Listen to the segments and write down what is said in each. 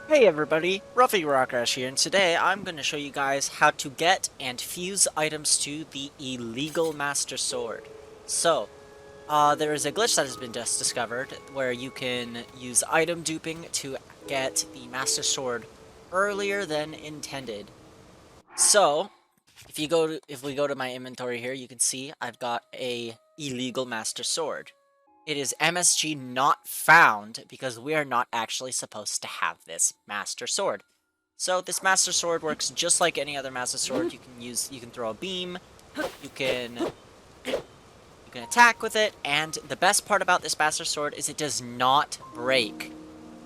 Hey everybody, Ruffy Rockrash here, and today I'm going to show you guys how to get and fuse items to the illegal Master Sword. So, there is a glitch that has been just discovered where you can use item duping to get the Master Sword earlier than intended. So, if we go to my inventory here, you can see I've got a illegal Master Sword. It is MSG not found because we are not actually supposed to have this Master Sword. So this Master Sword works just like any other Master Sword. You can throw a beam, you can attack with it, and the best part about this Master Sword is it does not break.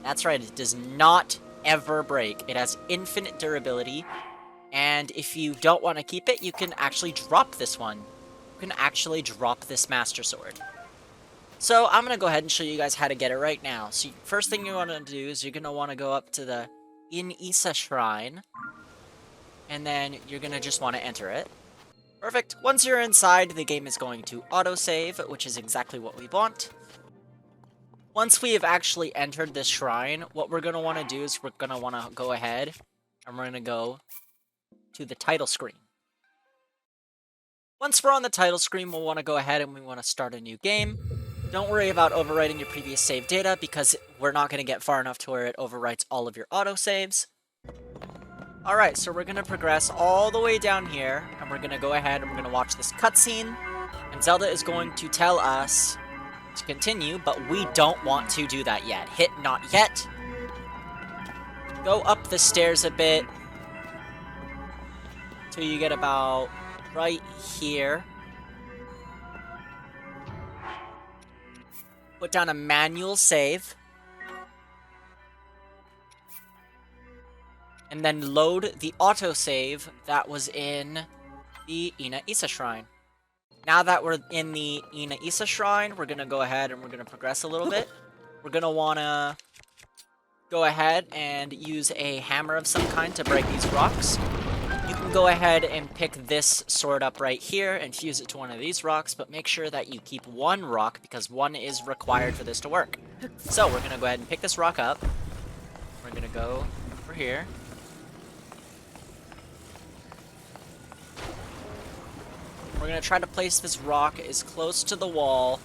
That's right, it does not ever break. It has infinite durability, and if you don't want to keep it, you can actually drop this one. You can actually drop this Master Sword. So I'm going to go ahead and show you guys how to get it right now. So first thing you want to do is you're going to want to go up to the In-Isa Shrine. And then you're going to just want to enter it. Perfect. Once you're inside, the game is going to autosave, which is exactly what we want. Once we have actually entered this shrine, what we're going to want to do is we're going to want to go ahead and we're going to go to the title screen. Once we're on the title screen, we'll want to go ahead and we want to start a new game. Don't worry about overwriting your previous save data because we're not going to get far enough to where it overwrites all of your autosaves. Alright, so we're going to progress all the way down here, and we're going to go ahead and we're going to watch this cutscene, and Zelda is going to tell us to continue, but we don't want to do that yet. Hit not yet. Go up the stairs a bit till you get about right here. Put down a manual save. And then load the autosave that was in the In-Isa Shrine. Now that we're in the In-Isa Shrine, we're going to go ahead and we're going to progress a little bit. We're going to want to go ahead and use a hammer of some kind to break these rocks. You can go ahead and pick this sword up right here and fuse it to one of these rocks, but make sure that you keep one rock because one is required for this to work. So we're going to go ahead and pick this rock up. We're going to go over here. We're going to try to place this rock as close to the wall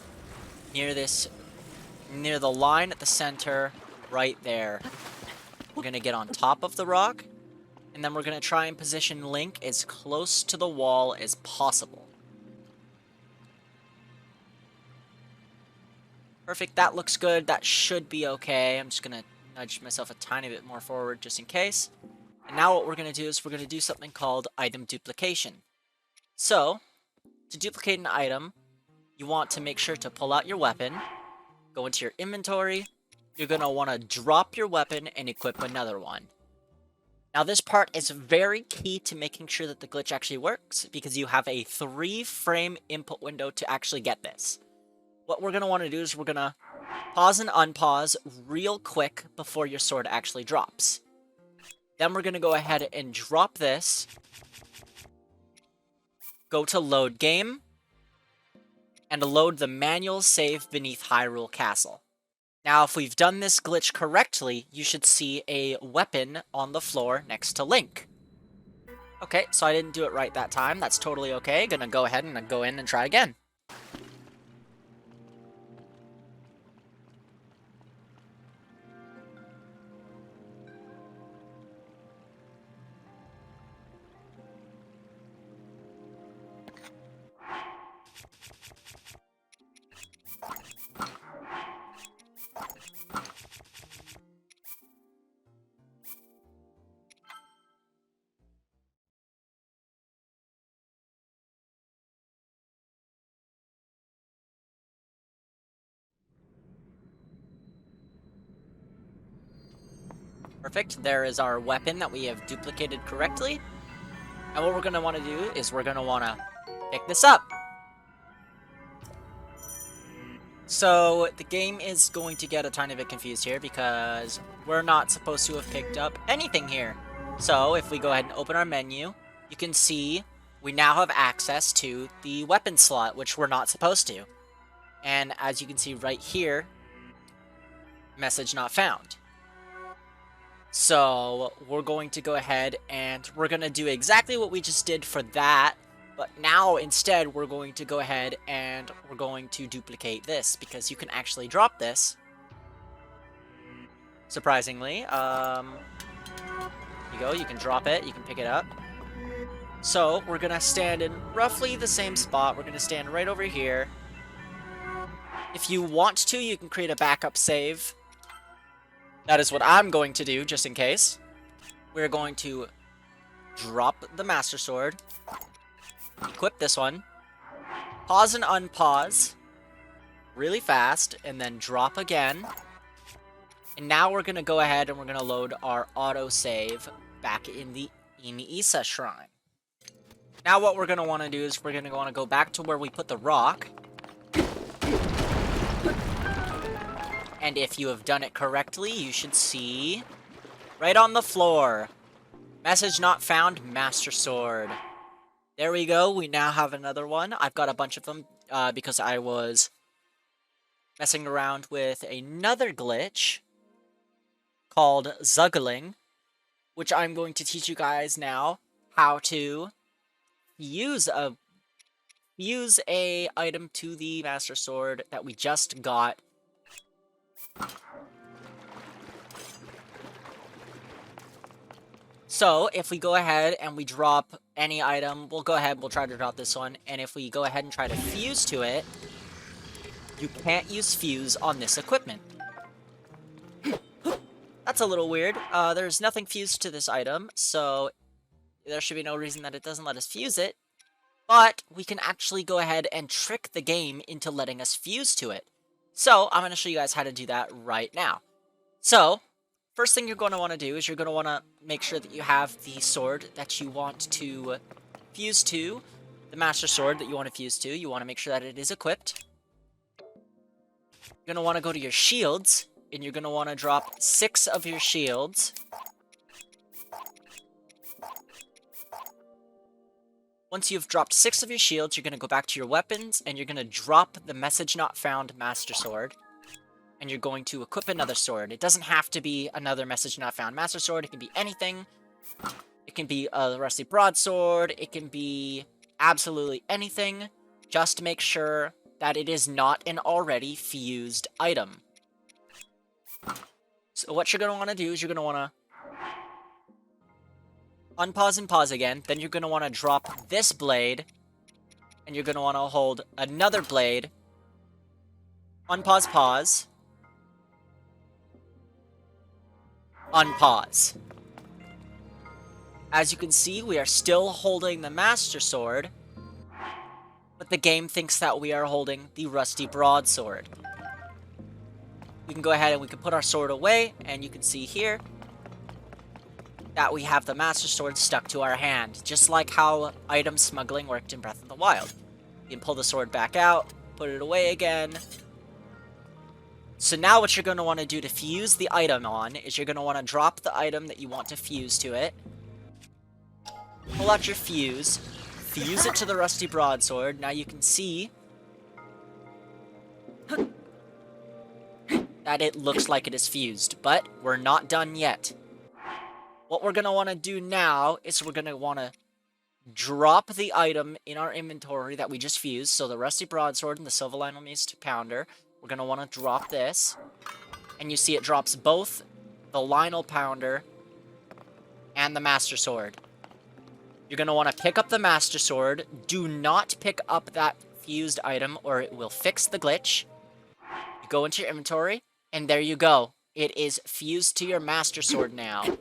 near the line at the center right there. We're going to get on top of the rock, and then we're going to try and position Link as close to the wall as possible. Perfect, that looks good. That should be okay. I'm just going to nudge myself a tiny bit more forward just in case. And now what we're going to do is we're going to do something called item duplication. So, to duplicate an item, you want to make sure to pull out your weapon, go into your inventory, you're going to want to drop your weapon and equip another one. Now this part is very key to making sure that the glitch actually works, because you have a 3-frame input window to actually get this. What we're going to want to do is we're going to pause and unpause real quick before your sword actually drops. Then we're going to go ahead and drop this. Go to load game, and load the manual save beneath Hyrule Castle. Now, if we've done this glitch correctly, you should see a weapon on the floor next to Link. Okay, so I didn't do it right that time. That's totally okay. Gonna go ahead and go in and try again. Perfect, there is our weapon that we have duplicated correctly. And what we're going to want to do is we're going to want to pick this up. So the game is going to get a tiny bit confused here because we're not supposed to have picked up anything here. So if we go ahead and open our menu, you can see we now have access to the weapon slot, which we're not supposed to. And as you can see right here, message not found. So we're going to go ahead and we're going to do exactly what we just did for that. But now instead we're going to go ahead and we're going to duplicate this because you can actually drop this. Surprisingly. You go, you can drop it, you can pick it up. So we're going to stand in roughly the same spot. We're going to stand right over here. If you want to, you can create a backup save. That is what I'm going to do, just in case. We're going to drop the Master Sword, equip this one, pause and unpause really fast, and then drop again. And now we're going to go ahead and we're going to load our autosave back in the Isa Shrine. Now what we're going to want to do is we're going to want to go back to where we put the rock. And if you have done it correctly, you should see right on the floor, message not found, Master Sword. There we go. We now have another one. I've got a bunch of them because I was messing around with another glitch called Zuggling, which I'm going to teach you guys now how to use a item to the Master Sword that we just got. So, if we go ahead and we drop any item, we'll try to drop this one, and if we go ahead and try to fuse to it, you can't use fuse on this equipment. That's a little weird. There's nothing fused to this item, so there should be no reason that it doesn't let us fuse it, but we can actually go ahead and trick the game into letting us fuse to it. So, I'm going to show you guys how to do that right now. So, first thing you're going to want to do is you're going to want to make sure that you have the sword that you want to fuse to, the Master Sword that you want to fuse to. You want to make sure that it is equipped. You're going to want to go to your shields, and you're going to want to drop 6 of your shields. Once you've dropped 6 of your shields, you're going to go back to your weapons, and you're going to drop the message not found Master Sword. And you're going to equip another sword. It doesn't have to be another message not found Master Sword. It can be anything. It can be a rusty broadsword. It can be absolutely anything. Just make sure that it is not an already fused item. So what you're going to want to do is you're going to want to unpause and pause again. Then you're going to want to drop this blade. And you're going to want to hold another blade. Unpause, pause. Unpause. As you can see, we are still holding the Master Sword, but the game thinks that we are holding the rusty broadsword. We can go ahead and we can put our sword away, and you can see here that we have the Master Sword stuck to our hand, just like how item smuggling worked in Breath of the Wild. You can pull the sword back out, put it away again. So now what you're going to want to do to fuse the item on is you're going to want to drop the item that you want to fuse to it. Pull out your fuse it to the rusty broadsword. Now you can see that it looks like it is fused, but we're not done yet. What we're going to want to do now is we're going to want to drop the item in our inventory that we just fused, so the rusty broadsword and the silver Lionel-Mist pounder. We're going to want to drop this, and you see it drops both the Lionel Pounder and the Master Sword. You're going to want to pick up the Master Sword. Do not pick up that fused item, or it will fix the glitch. You go into your inventory, and there you go. It is fused to your Master Sword now.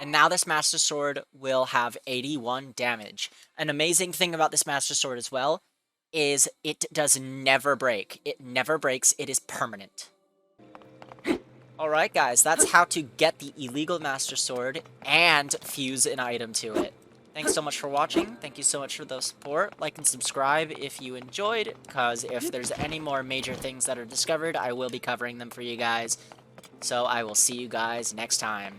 And now this Master Sword will have 81 damage. An amazing thing about this Master Sword as well is it does never break. It never breaks. It is permanent. Alright guys, that's how to get the illegal Master Sword and fuse an item to it. Thanks so much for watching. Thank you so much for the support. Like and subscribe if you enjoyed, because if there's any more major things that are discovered, I will be covering them for you guys. So I will see you guys next time.